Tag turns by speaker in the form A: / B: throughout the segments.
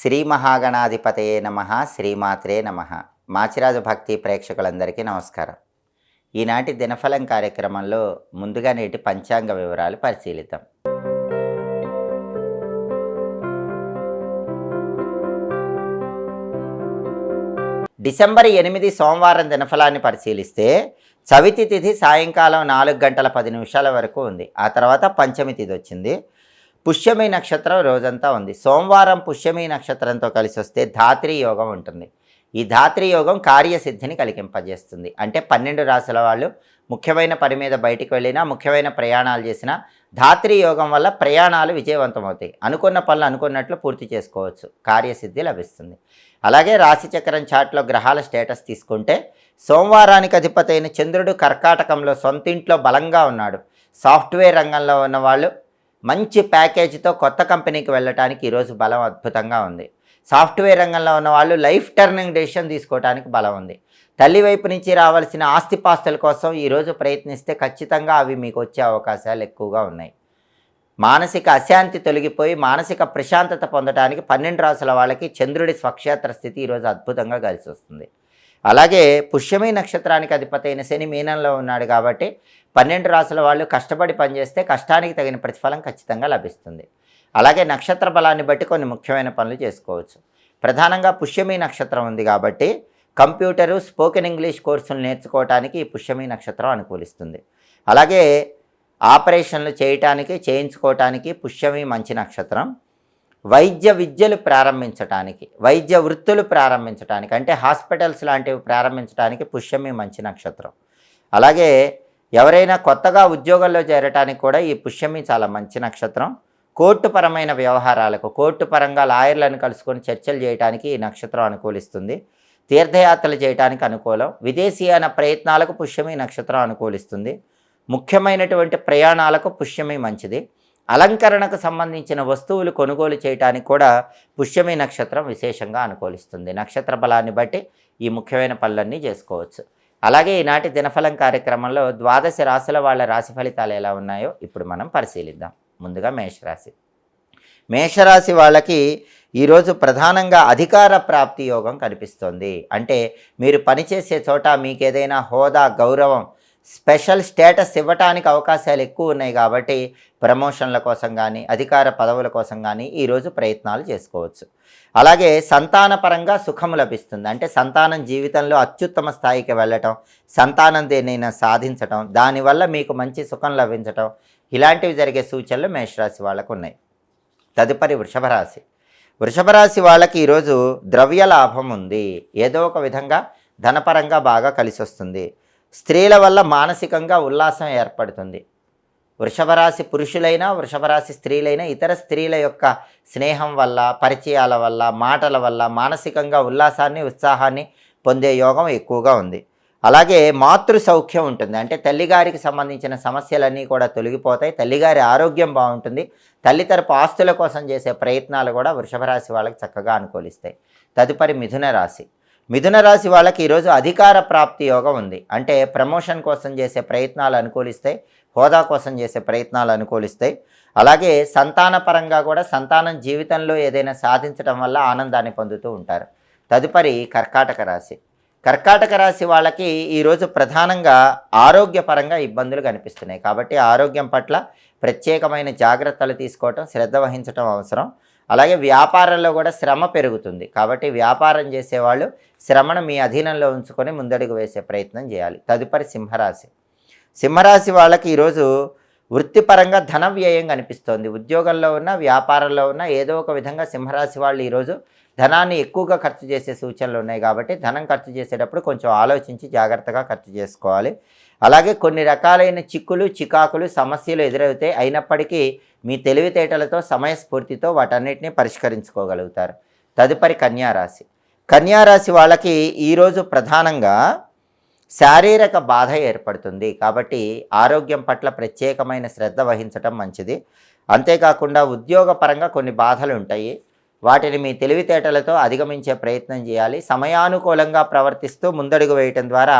A: శ్రీ మహాగణాధిపతయే నమః, శ్రీమాత్రే నమః. మాచిరాజు భక్తి ప్రేక్షకులందరికీ నమస్కారం. ఈనాటి దినఫలం కార్యక్రమంలో ముందుగా నేటి పంచాంగ వివరాలు పరిశీలిద్దాం. డిసెంబర్ 8 సోమవారం దినఫలాన్ని పరిశీలిస్తే చవితి తిథి సాయంకాలం 4 గంటల 10 నిమిషాల వరకు ఉంది. ఆ తర్వాత పంచమి తిథి వచ్చింది. పుష్యమి నక్షత్రం రోజంతా ఉంది. సోమవారం పుష్యమి నక్షత్రంతో కలిసి వస్తే ధాత్రి యోగం ఉంటుంది. ఈ ధాత్రి యోగం కార్యసిద్ధిని కలిగింపజేస్తుంది. అంటే 12 రాశుల వాళ్ళు ముఖ్యమైన పని మీద బయటికి వెళ్ళినా, ముఖ్యమైన ప్రయాణాలు చేసినా ధాత్రి యోగం వల్ల ప్రయాణాలు విజయవంతమవుతాయి. అనుకున్న పనులు అనుకున్నట్లు పూర్తి చేసుకోవచ్చు, కార్యసిద్ధి లభిస్తుంది. అలాగే రాశిచక్రం చాట్లో గ్రహాల స్టేటస్ తీసుకుంటే సోమవారానికి అధిపతి అయిన చంద్రుడు కర్కాటకంలో సొంతింట్లో బలంగా ఉన్నాడు. సాఫ్ట్వేర్ రంగంలో ఉన్నవాళ్ళు మంచి ప్యాకేజీతో కొత్త కంపెనీకి వెళ్ళటానికి ఈరోజు బలం అద్భుతంగా ఉంది. సాఫ్ట్వేర్ రంగంలో ఉన్న వాళ్ళు లైఫ్ టర్నింగ్ డెసిషన్ తీసుకోవడానికి బలం ఉంది. తల్లి వైపు నుంచి రావాల్సిన ఆస్తిపాస్తుల కోసం ఈరోజు ప్రయత్నిస్తే ఖచ్చితంగా అవి మీకు వచ్చే అవకాశాలు ఎక్కువగా ఉన్నాయి. మానసిక అశాంతి తొలగిపోయి మానసిక ప్రశాంతత పొందడానికి 12 రాశుల వాళ్ళకి చంద్రుడి స్వక్షేత్ర స్థితి ఈరోజు అద్భుతంగా కలిసి వస్తుంది. అలాగే పుష్యమి నక్షత్రానికి అధిపతి అయిన శని మీనంలో ఉన్నాడు కాబట్టి 12 రాశుల వాళ్ళు కష్టపడి పనిచేస్తే కష్టానికి తగిన ప్రతిఫలం ఖచ్చితంగా లభిస్తుంది. అలాగే నక్షత్ర బలాన్ని బట్టి కొన్ని ముఖ్యమైన పనులు చేసుకోవచ్చు. ప్రధానంగా పుష్యమి నక్షత్రం ఉంది కాబట్టి కంప్యూటరు, స్పోకెన్ ఇంగ్లీష్ కోర్సులు నేర్చుకోవడానికి ఈ పుష్యమి నక్షత్రం అనుకూలిస్తుంది. అలాగే ఆపరేషన్లు చేయటానికి, చేయించుకోవటానికి పుష్యమి మంచి నక్షత్రం. వైద్య విద్యలు ప్రారంభించడానికి, వైద్య వృత్తులు ప్రారంభించడానికి, అంటే హాస్పిటల్స్ లాంటివి ప్రారంభించడానికి పుష్యమి మంచి నక్షత్రం. అలాగే ఎవరైనా కొత్తగా ఉద్యోగంలో చేరటానికి కూడా ఈ పుష్యమి చాలా మంచి నక్షత్రం. కోర్టుపరమైన వ్యవహారాలకు, కోర్టు పరంగా లాయర్లను కలుసుకొని చర్చలు చేయడానికి ఈ నక్షత్రం అనుకూలిస్తుంది. తీర్థయాత్రలు చేయడానికి అనుకూలం. విదేశీయాన ప్రయత్నాలకు పుష్యమి నక్షత్రం అనుకూలిస్తుంది. ముఖ్యమైనటువంటి ప్రయాణాలకు పుష్యమి మంచిది. అలంకరణకు సంబంధించిన వస్తువులు కొనుగోలు చేయడానికి కూడా పుష్యమి నక్షత్రం విశేషంగా అనుకూలిస్తుంది. నక్షత్ర బలాన్ని బట్టి ఈ ముఖ్యమైన పనులన్నీ చేసుకోవచ్చు. అలాగే ఈనాటి దినఫలం కార్యక్రమంలో 12 రాశుల వాళ్ళ రాశి ఫలితాలు ఎలా ఉన్నాయో ఇప్పుడు మనం పరిశీలిద్దాం. ముందుగా మేషరాశి. మేషరాశి వాళ్ళకి ఈరోజు ప్రధానంగా అధికార ప్రాప్తి యోగం కనిపిస్తోంది. అంటే మీరు పనిచేసే చోట మీకు ఏదైనా హోదా, గౌరవం, స్పెషల్ స్టేటస్ ఇవ్వటానికి అవకాశాలు ఎక్కువ ఉన్నాయి కాబట్టి ప్రమోషన్ల కోసం కానీ, అధికార పదవుల కోసం కానీ ఈరోజు ప్రయత్నాలు చేసుకోవచ్చు. అలాగే సంతానపరంగా సుఖము లభిస్తుంది. అంటే సంతానం జీవితంలో అత్యుత్తమ స్థాయికి వెళ్ళటం, సంతానం దేనైనా సాధించటం, దానివల్ల మీకు మంచి సుఖం లభించటం, ఇలాంటివి జరిగే సూచనలు మేషరాశి వాళ్ళకు ఉన్నాయి. తదుపరి వృషభ రాశి. వృషభ రాశి వాళ్ళకి ఈరోజు ద్రవ్య లాభం ఉంది. ఏదో ఒక విధంగా ధనపరంగా బాగా కలిసి వస్తుంది. స్త్రీల వల్ల మానసికంగా ఉల్లాసం ఏర్పడుతుంది. వృషభరాశి పురుషులైనా, వృషభరాశి స్త్రీలైనా ఇతర స్త్రీల యొక్క స్నేహం వల్ల, పరిచయాల వల్ల, మాటల వల్ల మానసికంగా ఉల్లాసాన్ని, ఉత్సాహాన్ని పొందే యోగం ఎక్కువగా ఉంది. అలాగే మాతృ సౌఖ్యం ఉంటుంది. అంటే తల్లిగారికి సంబంధించిన సమస్యలన్నీ కూడా తొలగిపోతాయి. తల్లిగారి ఆరోగ్యం బాగుంటుంది. తల్లి తరపు ఆస్తుల కోసం చేసే ప్రయత్నాలు కూడా వృషభరాశి వాళ్ళకి చక్కగా అనుకూలిస్తాయి. తదుపరి మిథున రాశి. మిథున రాశి వాళ్ళకి ఈరోజు అధికార ప్రాప్తి యోగం ఉంది. అంటే ప్రమోషన్ కోసం చేసే ప్రయత్నాలు అనుకూలిస్తాయి, హోదా కోసం చేసే ప్రయత్నాలు అనుకూలిస్తాయి. అలాగే సంతానపరంగా కూడా సంతానం జీవితంలో ఏదైనా సాధించడం వల్ల ఆనందాన్ని పొందుతూ ఉంటారు. తదుపరి కర్కాటక రాశి. కర్కాటక రాశి వాళ్ళకి ఈరోజు ప్రధానంగా ఆరోగ్యపరంగా ఇబ్బందులు కనిపిస్తున్నాయి. కాబట్టి ఆరోగ్యం పట్ల ప్రత్యేకమైన జాగ్రత్తలు తీసుకోవటం, శ్రద్ధ వహించటం అవసరం. అలాగే వ్యాపారంలో కూడా శ్రమ పెరుగుతుంది. కాబట్టి వ్యాపారం చేసేవాళ్ళు శ్రమను మీ అధీనంలో ఉంచుకొని ముందడుగు వేసే ప్రయత్నం చేయాలి. తదుపరి సింహరాశి. సింహరాశి వాళ్ళకి ఈరోజు వృత్తిపరంగా ధన వ్యయం కనిపిస్తోంది. ఉద్యోగంలో ఉన్న, వ్యాపారంలో ఉన్న ఏదో ఒక విధంగా సింహరాశి వాళ్ళు ఈరోజు ధనాన్ని ఎక్కువగా ఖర్చు చేసే సూచనలు ఉన్నాయి. కాబట్టి ధనం ఖర్చు చేసేటప్పుడు కొంచెం ఆలోచించి జాగ్రత్తగా ఖర్చు చేసుకోవాలి. అలాగే కొన్ని రకాలైన చిక్కులు, చికాకులు, సమస్యలు ఎదురవుతాయి. అయినప్పటికీ మీ తెలివితేటలతో, సమయస్ఫూర్తితో వాటన్నిటిని పరిష్కరించుకోగలుగుతారు. తదుపరి కన్యారాశి. కన్యారాశి వాళ్ళకి ఈరోజు ప్రధానంగా శారీరక బాధ ఏర్పడుతుంది. కాబట్టి ఆరోగ్యం పట్ల ప్రత్యేకమైన శ్రద్ధ వహించటం మంచిది. అంతేకాకుండా ఉద్యోగపరంగా కొన్ని బాధలు ఉంటాయి. వాటిని మీ తెలివితేటలతో అధిగమించే ప్రయత్నం చేయాలి. సమయానుకూలంగా ప్రవర్తిస్తూ ముందడుగు వేయటం ద్వారా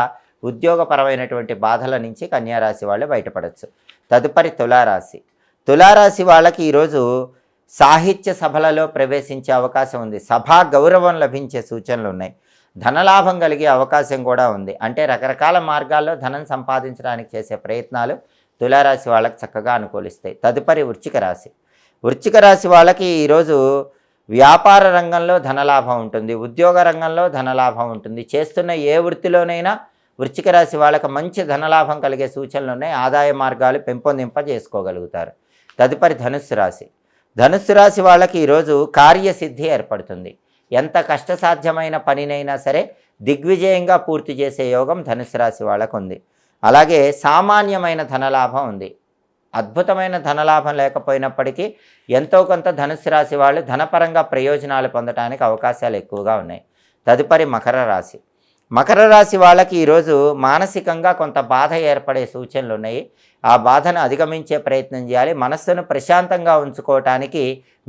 A: ఉద్యోగపరమైనటువంటి బాధల నుంచి కన్యారాశి వాళ్ళు బయటపడవచ్చు. తదుపరి తులారాశి. తులారాశి వాళ్ళకి ఈరోజు సాహిత్య సభలలో ప్రవేశించే అవకాశం ఉంది. సభా గౌరవం లభించే సూచనలు ఉన్నాయి. ధనలాభం కలిగే అవకాశం కూడా ఉంది. అంటే రకరకాల మార్గాల్లో ధనం సంపాదించడానికి చేసే ప్రయత్నాలు తులారాశి వాళ్ళకి చక్కగా అనుకూలిస్తాయి. తదుపరి వృశ్చిక రాశి. వృశ్చిక రాశి వాళ్ళకి ఈరోజు వ్యాపార రంగంలో ధనలాభం ఉంటుంది, ఉద్యోగ రంగంలో ధనలాభం ఉంటుంది. చేస్తున్న ఏ వృత్తిలోనైనా వృశ్చిక రాశి వాళ్ళకి మంచి ధనలాభం కలిగే సూచనలు ఉన్నాయి. ఆదాయ మార్గాలు పెంపొందింపజేసుకోగలుగుతారు. తదుపరి ధనుస్సు రాశి. ధనుస్సు రాశి వాళ్ళకి ఈరోజు కార్యసిద్ధి ఏర్పడుతుంది. ఎంత కష్టసాధ్యమైన పనినైనా సరే దిగ్విజయంగా పూర్తి చేసే యోగం ధనుస్సు రాశి వాళ్ళకు ఉంది. అలాగే సామాన్యమైన ధనలాభం ఉంది. అద్భుతమైన ధనలాభం లేకపోయినప్పటికీ ఎంతో కొంత ధనుస్సు రాశి వాళ్ళు ధనపరంగా ప్రయోజనాలు పొందడానికి అవకాశాలు ఎక్కువగా ఉన్నాయి. తదుపరి మకర రాశి. మకర రాశి వాళ్ళకి ఈరోజు మానసికంగా కొంత బాధ ఏర్పడే సూచనలు ఉన్నాయి. ఆ బాధను అధిగమించే ప్రయత్నం చేయాలి. మనస్సును ప్రశాంతంగా ఉంచుకోవటానికి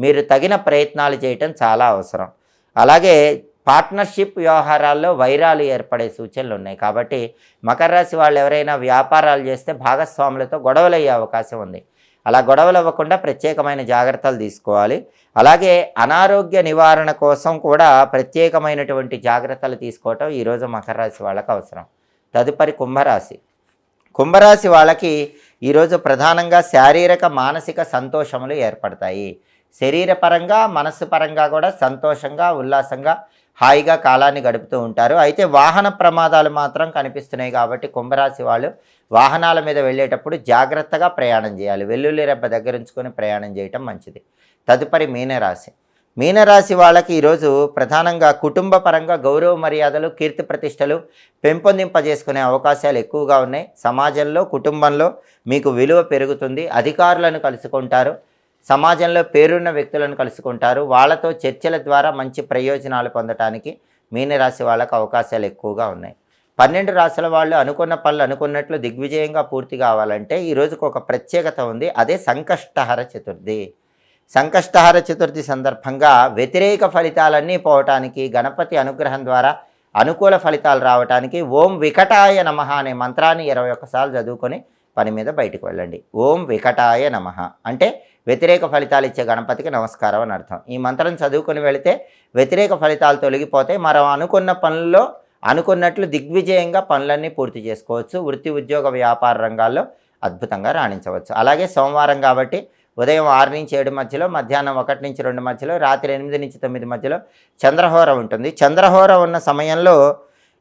A: మీరు తగిన ప్రయత్నాలు చేయటం చాలా అవసరం. అలాగే పార్ట్నర్షిప్ వ్యవహారాల్లో వైరాలు ఏర్పడే సూచనలు ఉన్నాయి. కాబట్టి మకర రాశి వాళ్ళు ఎవరైనా వ్యాపారాలు చేస్తే భాగస్వాములతో గొడవలు అయ్యే అవకాశం ఉంది. అలా గొడవలు అవ్వకుండా ప్రత్యేకమైన జాగ్రత్తలు తీసుకోవాలి. అలాగే అనారోగ్య నివారణ కోసం కూడా ప్రత్యేకమైనటువంటి జాగ్రత్తలు తీసుకోవటం ఈరోజు మకర రాశి వాళ్ళకి అవసరం. తదుపరి కుంభరాశి. కుంభరాశి వాళ్ళకి ఈరోజు ప్రధానంగా శారీరక మానసిక సంతోషములు ఏర్పడతాయి. శరీరపరంగా మనస్సు పరంగా కూడా సంతోషంగా ఉల్లాసంగా హాయిగా కాలాన్ని గడుపుతూ ఉంటారు. అయితే వాహన ప్రమాదాలు మాత్రం కనిపిస్తున్నాయి. కాబట్టి కుంభరాశి వాళ్ళు వాహనాల మీద వెళ్ళేటప్పుడు జాగ్రత్తగా ప్రయాణం చేయాలి. వెల్లుల్లి రెబ్బ దగ్గర ఉంచుకొని ప్రయాణం చేయటం మంచిది. తదుపరి మీనరాశి. మీనరాశి వాళ్ళకి ఈరోజు ప్రధానంగా కుటుంబ పరంగా గౌరవ మర్యాదలు కీర్తి ప్రతిష్టలు పెంపొందింపజేసుకునే అవకాశాలు ఎక్కువగా ఉన్నాయి. సమాజంలో కుటుంబంలో మీకు విలువ పెరుగుతుంది. అధికారులను కలుసుకుంటారు. సమాజంలో పేరున్న వ్యక్తులను కలుసుకుంటారు. వాళ్ళతో చర్చల ద్వారా మంచి ప్రయోజనాలు పొందటానికి మీనరాశి వాళ్ళకు అవకాశాలు ఎక్కువగా ఉన్నాయి. 12 రాశుల వాళ్ళు అనుకున్న పనులు అనుకున్నట్లు దిగ్విజయంగా పూర్తి కావాలంటే ఈ రోజుకు ఒక ప్రత్యేకత ఉంది. అదే సంకష్టహర చతుర్థి. సంకష్టహర చతుర్థి సందర్భంగా వ్యతిరేక ఫలితాలన్నీ పోవటానికి, గణపతి అనుగ్రహం ద్వారా అనుకూల ఫలితాలు రావటానికి ఓం వికటాయ నమః అనే మంత్రాన్ని 21 సార్లు చదువుకొని పని మీద బయటకు వెళ్ళండి. ఓం వికటాయ నమః అంటే వ్యతిరేక ఫలితాలు ఇచ్చే గణపతికి నమస్కారం అని అర్థం. ఈ మంత్రం చదువుకొని వెళితే వ్యతిరేక ఫలితాలు తొలగిపోతే మనం అనుకున్న పనుల్లో అనుకున్నట్లు దిగ్విజయంగా పనులన్నీ పూర్తి చేసుకోవచ్చు. వృత్తి ఉద్యోగ వ్యాపార రంగాల్లో అద్భుతంగా రాణించవచ్చు. అలాగే సోమవారం కాబట్టి ఉదయం 6 నుంచి 7 మధ్యలో, మధ్యాహ్నం 1 నుంచి 2 మధ్యలో, రాత్రి 8 నుంచి 9 మధ్యలో చంద్రహోర ఉంటుంది. చంద్రహోర ఉన్న సమయంలో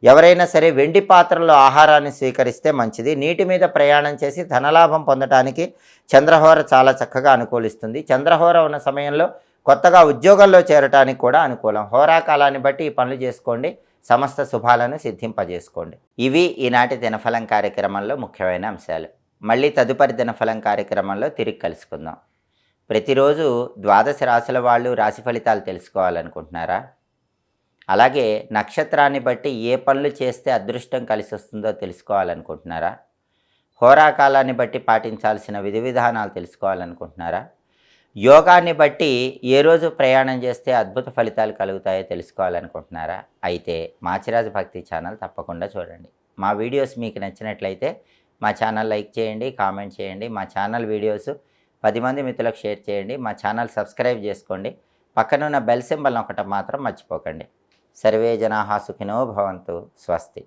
A: ఎవరైనా సరే వెండి పాత్రలో ఆహారాన్ని స్వీకరిస్తే మంచిది. నీటి మీద ప్రయాణం చేసి ధనలాభం పొందడానికి చంద్రహోర చాలా చక్కగా అనుకూలిస్తుంది. చంద్రహోర ఉన్న సమయంలో కొత్తగా ఉద్యోగంలో చేరటానికి కూడా అనుకూలం. హోరాకాలాన్ని బట్టి ఈ పనులు చేసుకోండి. సమస్త శుభాలను సిద్ధింపజేసుకోండి. ఇవి ఈనాటి దినఫలం కార్యక్రమంలో ముఖ్యమైన అంశాలు. మళ్ళీ తదుపరి దినఫలం కార్యక్రమంలో తిరిగి కలుసుకుందాం. ప్రతిరోజు 12 రాశుల వాళ్ళు రాశి ఫలితాలు తెలుసుకోవాలనుకుంటున్నారా? అలాగే నక్షత్రాన్ని బట్టి ఏ పనులు చేస్తే అదృష్టం కలిసి వస్తుందో తెలుసుకోవాలనుకుంటున్నారా? హోరాకాలాన్ని బట్టి పాటించాల్సిన విధి విధానాలు తెలుసుకోవాలనుకుంటున్నారా? యోగాన్ని బట్టి ఏ రోజు ప్రయాణం చేస్తే అద్భుత ఫలితాలు కలుగుతాయో తెలుసుకోవాలనుకుంటున్నారా? అయితే మాచిరాజు భక్తి ఛానల్ తప్పకుండా చూడండి. మా వీడియోస్ మీకు నచ్చినట్లయితే మా ఛానల్ లైక్ చేయండి, కామెంట్ చేయండి. మా ఛానల్ వీడియోస్ 10 మంది మిత్రులకు షేర్ చేయండి. మా ఛానల్ సబ్స్క్రైబ్ చేసుకోండి. పక్కనున్న బెల్ సింబల్ నొక్కటం మాత్రం మర్చిపోకండి. సర్వే జనాః సుఖినో భవంతు. స్వస్తి.